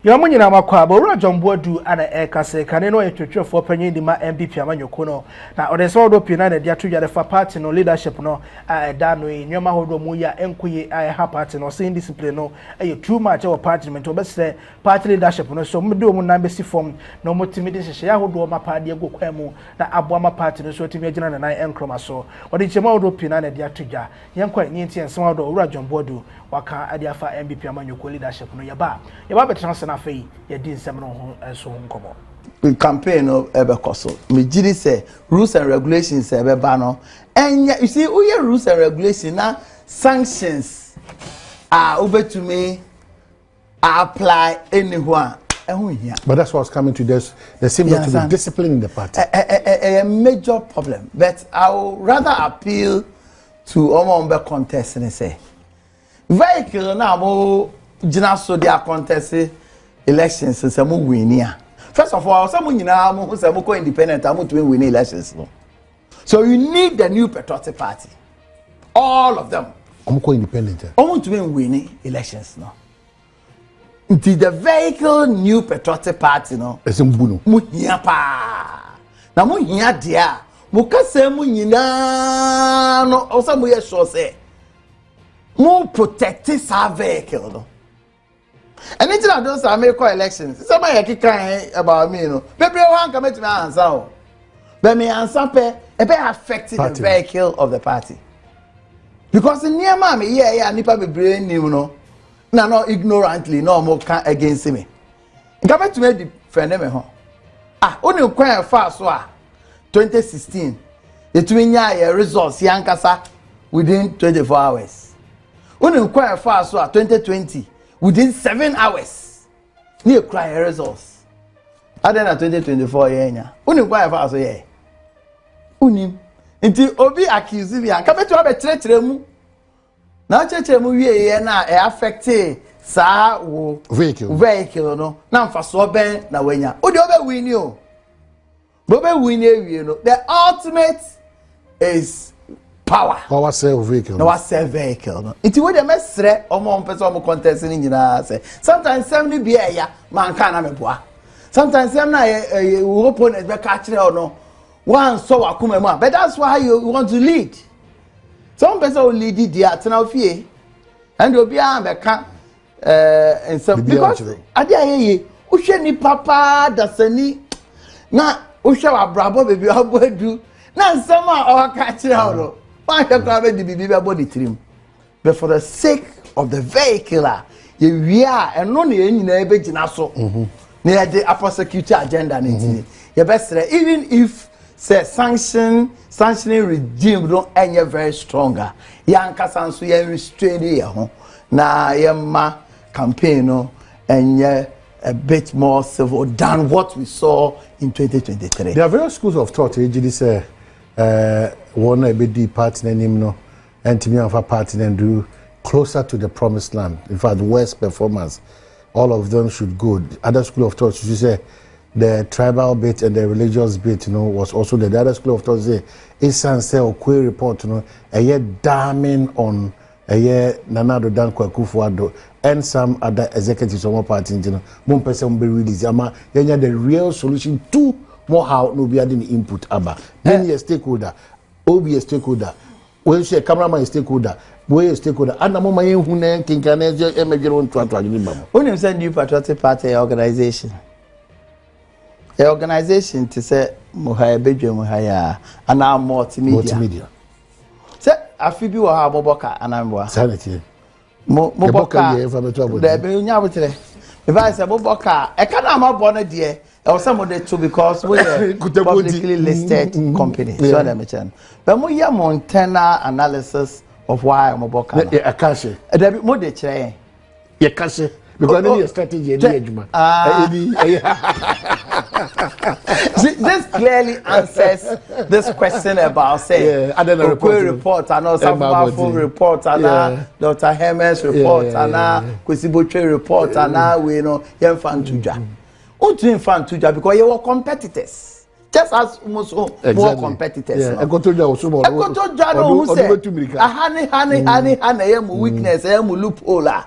Yamunyina makwa bo John Boadu ana ekase kane no etwetwefo panyin di ma NPP amanyoko no na odese odo pina na dia tudwa fa party no leadership no da no nyoma hodo mu ya enkoye ha party no sin discipline no too much our party men to be party leadership no so mdo mu na besi form no motimide hye ya hodo ma party ego kwemu na abo ma party no so timi agina na enkroma so odi chema odo pina na dia tudwa yenkwa nyenti ensem odo owura John Boadu waka adia fa NPP amanyoko leadership no yaba betrans na fei ye din sem no ho so nkomo campaign of ebekoso me gidi say rules and regulations ebeba no enya you see we rules and regulations na sanctions are obetumi apply anywhere but that's what's coming to this. There seems to be discipline in the party. A major problem, but I would rather appeal to Omombe contest and say vehicle now mo jina so dia contest elections say mo win here. First of all, some nyina mo say mo ko independent am to win elections no. So you need the new patriotic party. All of them. I'm ko independent. Want to win elections no. The vehicle new patriotic party no. Esembuno. Mo hia pa. Na mo hia dia. Mo kase mo nyina no o say mo ye sure say more protected sa vehicle no. And it's not those American elections. Somebody kick about me, no. Baby, one come to my answer. But me answer be affected the vehicle of the party. Because in near mommy, nipa be brain you know. No, ignorantly, no more against me. Come to me defend me home. Only quite fast 2016. The twin year results yankasa within 24 hours. Only quite fast 2020 within 7 hours. Near cry results. Other than 2024 year. Only quite fast Unim. Until Obi accuse me and come to have a church remu. Now church remu ye na affected sa vehicle no. Now for so ben na wenya. Odi obe win you. Bobe win you know. The ultimate is power self vehicle. No self vehicle no. Iti we dey mesre omo mpese omo contest ni nyina say. Sometimes some ni bia ya man kan na meboa. Sometimes some na opponent be catch re no. One so akuma mu. But that's why you want to lead. Some person will lead the atena ofie. And obi a be ka and some because ade ayeye wo hwe ni papa dasani na wo hwe abrabo bebi aboadu na nsama o catch re no. But for the sake of the vehicular, we are and no need so near the prosecutor agenda. You best even if say sanctioning regime don't any very stronger. Yanka sansu ye restrain here na yema campaign no and a bit more civil than what we saw in 2023. There are various schools of thought. Usually say. One ABD party name no, and to me of a party and do closer to the promised land. In fact, worst performance, all of them should go. Other school of thought, you say the tribal bit and the religious bit, was also the other school of thought. Say, Isan say or query report, a year damning on a year Nanado Dan Kwakufuado and some other executives of our party, one person be released. The real solution to more how no be adding input aba. Then a stakeholder, Obi a stakeholder, when she a cameraman a stakeholder, boy a stakeholder, and the moment you can on to when you send you patriotic party organization. The organization to say Muhaya Bedroom Muhaya and now multimedia. Say a Phoebe or have Moboka and I'm sanity. Moboka, if I say Moboka, I can't have my bonnet dear. Or some of the two because we are publicly listed company. So let me tell you. But we have Montana analysis of why I'm a boka. A cash. A bit more de chain. A cash. Because then your strategy. This clearly answers this question about say report and also full report and Dr. Hermes report and Kwesiboche report and we know Yemfantuja. Because you were competitors. Just as almost more competitors. Yeah, I got to know who said, honey, weakness, loophole.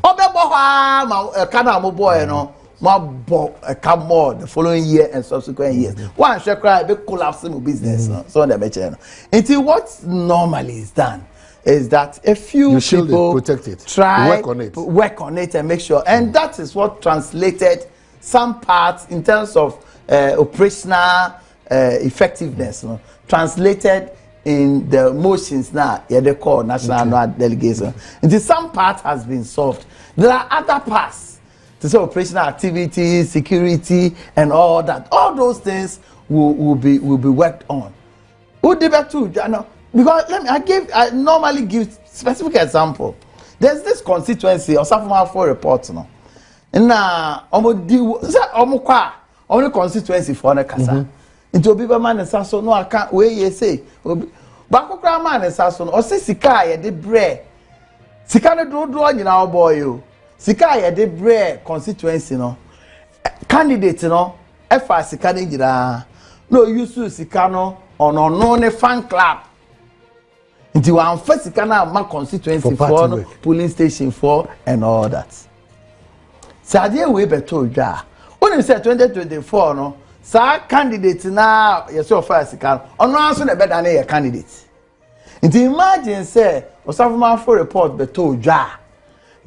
Obeboha, Kanamo boy, no, come more the following year and subsequent years. One shall cry, be collapsing business. So on the better. Until what normally is done is that a few people protect it, try work on it and make sure, and that is what translated some parts in terms of operational effectiveness, translated in the motions now. Yeah, they call national delegation. Until some part has been solved, there are other parts. To say operational activities, security, and all that. All those things will be worked on. Who did that too? Because I normally give specific example. There's this constituency or something for report now. Na only constituency for na kasa. Into obi ba man so no aka we ye say ba kokra man so no o se sika ye de bre. Sika no do nyina boy o. Sika ye de bre constituency no. Candidate no efa sika de nyina. No use sika no ono ne fan club. Into one first sika na ma constituency for no, polling station for and all that. Sadie we beto dwa. When say 2024 no, sa candidate na yes of first sika. Ono anso na better na your candidate. Into imagine say osafuma for report beto dwa.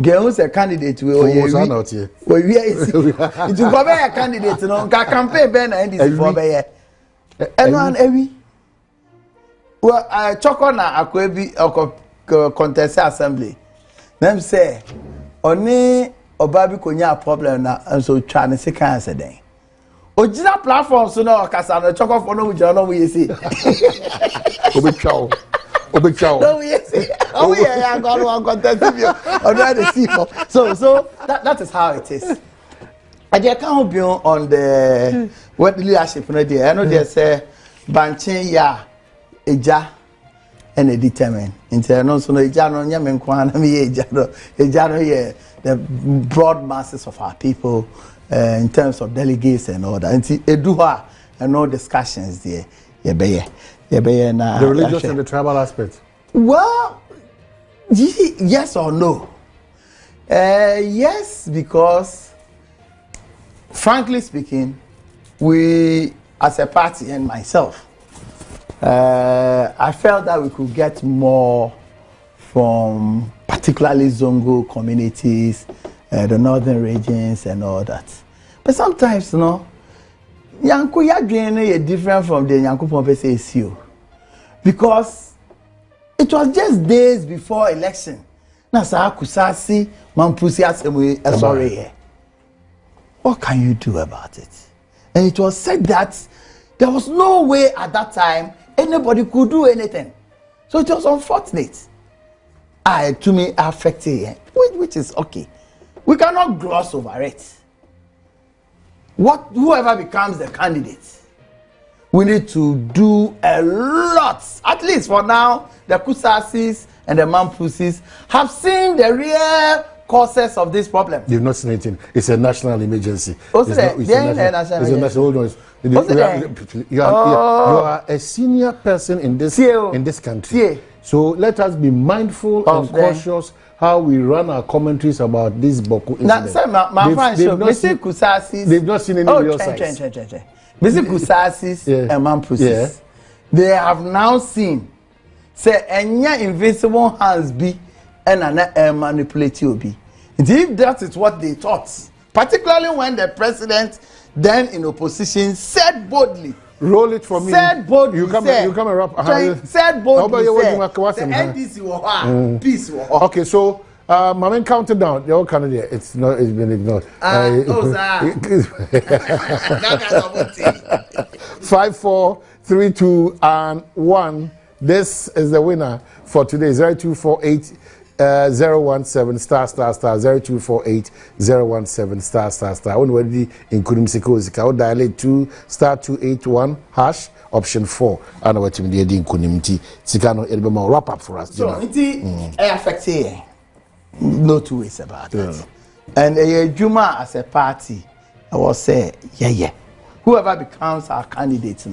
Get say candidate we we is. Into go be candidate no, ka campaign be na NDC for be here. Anyone ewi. Well, I talk on a contest assembly. Them say, only Obabi konya problem na and so try to say cancer then. Original platform so no kasano talk of no we no we see. Obi chow. No we see. Oh yeah, I got one contest video. On the see. So that is how it is. And they can't be on the what leadership no there. I know they say banchen ya eja and a determine internal so eja no nya me nkwa na me eja no ye the broad masses of our people in terms of delegates and all that. And edu ha and all discussions there ye be na the religious and the tribal aspect. Well, yes or no? Yes, because frankly speaking, we as a party and myself, I felt that we could get more from particularly Zongo communities, the northern regions and all that. But sometimes, Yanku Yadwene is different from the Yanku Pompese issue. Because it was just days before election. Nasa Kusasi, Mampusi Asemwe, sorry. What can you do about it? And it was said that there was no way at that time anybody could do anything. So it was unfortunate. To me, affected, which is okay. We cannot gloss over it. Whoever becomes the candidate, we need to do a lot. At least for now, the Kusasis and the Mampusis have seen the real causes of this problem. You've not seen anything. It's a national emergency. It's a national. You are a senior person in this country. So let us be mindful and cautious how we run our commentaries about this Boku incident. They've not seen any real signs. Mr. Kusasis and Mampusis, they have now seen say enya invincible hands be and manipulative be. If that is what they thought, particularly when the president, then in opposition, said boldly, roll it for me. Said boldly, you come and rap. Said boldly, the NDC war, peace war. Okay, so my man counted down. Your candidate, it's been ignored. 5, 4, 3, 2, and 1. This is the winner for today. 0248 017 star 0248 017 star. When we in Kunim Siko, dial 2 star 281 hash option 4. And what you did in Kunim T. Sikano Elbema wrap up for us. So it affects here. No two ways about it. And Juma as a party, I will say, whoever becomes our candidate,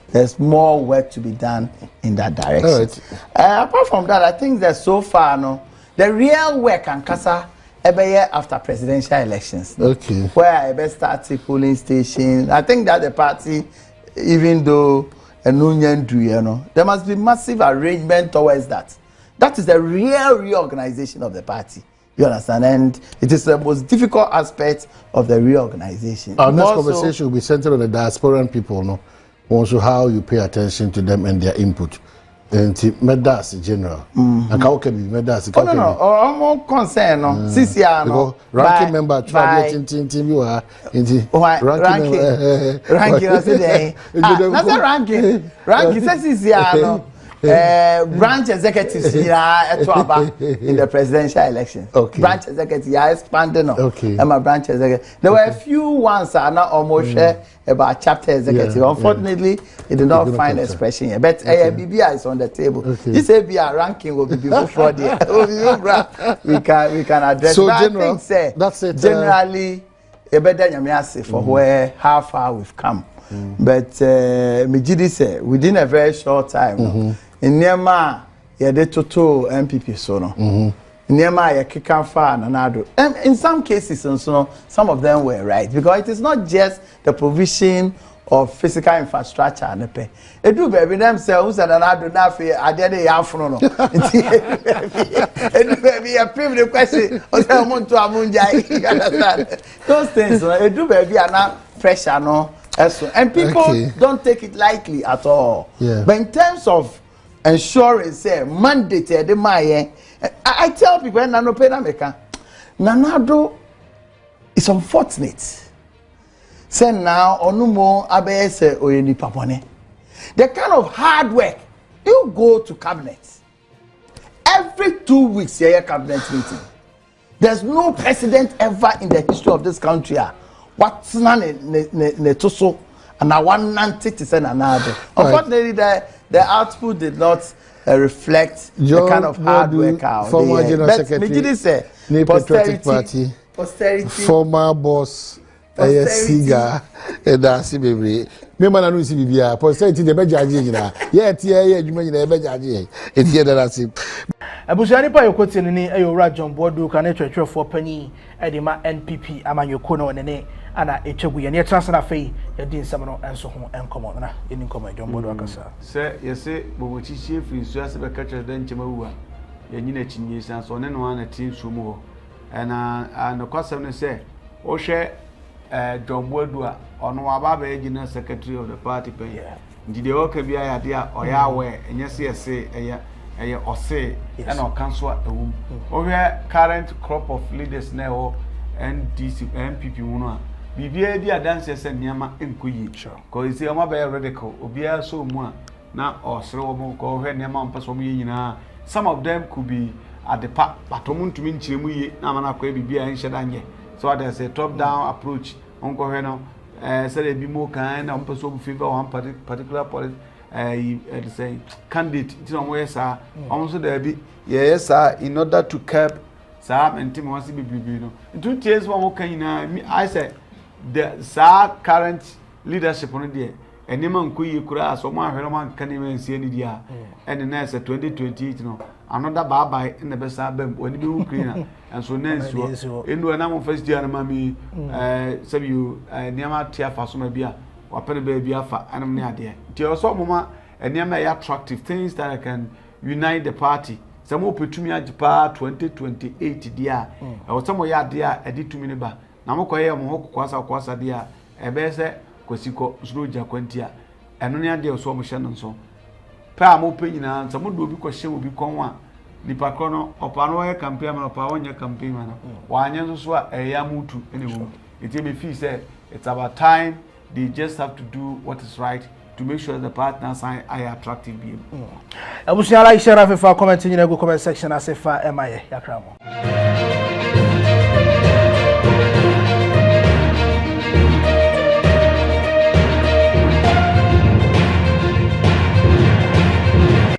there's more work to be done in that direction. Apart from that, I think that so far, the real work and Kasa every year after presidential elections. Okay. Where I best start the polling station. I think that the party, even though a union do, there must be massive arrangement towards that. That is the real reorganization of the party. You understand? And it is the most difficult aspect of the reorganization. Our next conversation will be centered on the diasporan people, no? Also how you pay attention to them and their input. And Medas in general. And how can be Medas? Oh, no. I'm more concerned, no. CCR, no. Ranking member, ranking, I said, that's a ranking. Ranking says CCR, no. Branch executives in the presidential election. Okay. Branch executives are expanding. Okay. I'm a branch executive. There were a few ones are not almost about chapter executive. Unfortunately, it did not find expression yet. But BBI is on the table. Okay. This ABR ranking will be before Friday. we can address. So but general, I think, that's it. Generally, a better nyamiase for where how far we've come. But Mijidi said within a very short time. In Nema, you had to NPP so no. Nema, you kick far and another. In some cases, so some of them were right because it is not just the provision of physical infrastructure and pay. It do baby themselves and another nafi. I did a afternoon. It do baby a primitive question. You understand? Those things, it do baby are not pressure no. And people don't take it lightly at all. Yeah. But in terms of ensuring mandated I tell people Nanado is unfortunate. Say now onumo abese oyeni papone. The kind of hard work you go to cabinet every 2 weeks here cabinet meeting. There's no president ever in the history of this country what's none ne toso and I want nanti to send another. Unfortunately the output did not reflect the kind of hard work out former there. General Secretary, Say, Patriotic Party, former boss, Siga, and Darcy Baby. Remember, I know you see posterity the Bejaji. Yet, you may never judge. It's here that I see. Abushani pa yokoti ni ayora John Boadu kanetwe for penny edima NPP ama yokono nene ana echegu ye ne transfer afei ye din samno enso ho enkomo na eni nkomo John Boadu akasa se yese bobochi chief insu ase be kacha dan chemawu a ye nyina chinye san so ne no ana tin su mu ho ana no kwasem ne se o hwe John Boadu a ono aba ba ejina secretary of the party pe ndide o ka bia ya de a oya we enye se yese eye ose and or council over current crop of leaders now NDC NPP uno bibia di adanse se niama enkoyi ko isi o ma be radical obia so mu a na osre wo mo ko hwe niama mpa so mo yina some of them could be at the part but omuntumi nchiremu yi na mana ko bibia nhye danye so there's a top down approach onko hwe no say dey be more kind na mpa so favor one particular policy say candidate you know where sir almost there be yes sir in order to curb sir and team wants to be no 2 years one can I say the sir current leadership on there and man kuyi kura so man hwere man kan even see any dia and the next 2028 no another bye in the best album when be Ukraine and so next in do na mo first year na mami say you niama tia fa so ma bia wapene baby afa anam ne ade ti also mama enema ya attractive things that can unite the party some opetumi agipa 2028 dia e wosamo ya ade a editumi ne ba na mokoye mo ho kwasa dia ebe se kosiko sroja kwantia eno ne ade so mo hye no so pa mo pe nyina some do obi kohye obi konwa nipa kono opa no ye campaign ma opa wonya campaign ma no wanye so a eya mutu ene wo it me feel say it's about time. They just have to do what is right to make sure the partners are attractive. Abushara ishara fefa comment in the comment section as if MIA yakramo.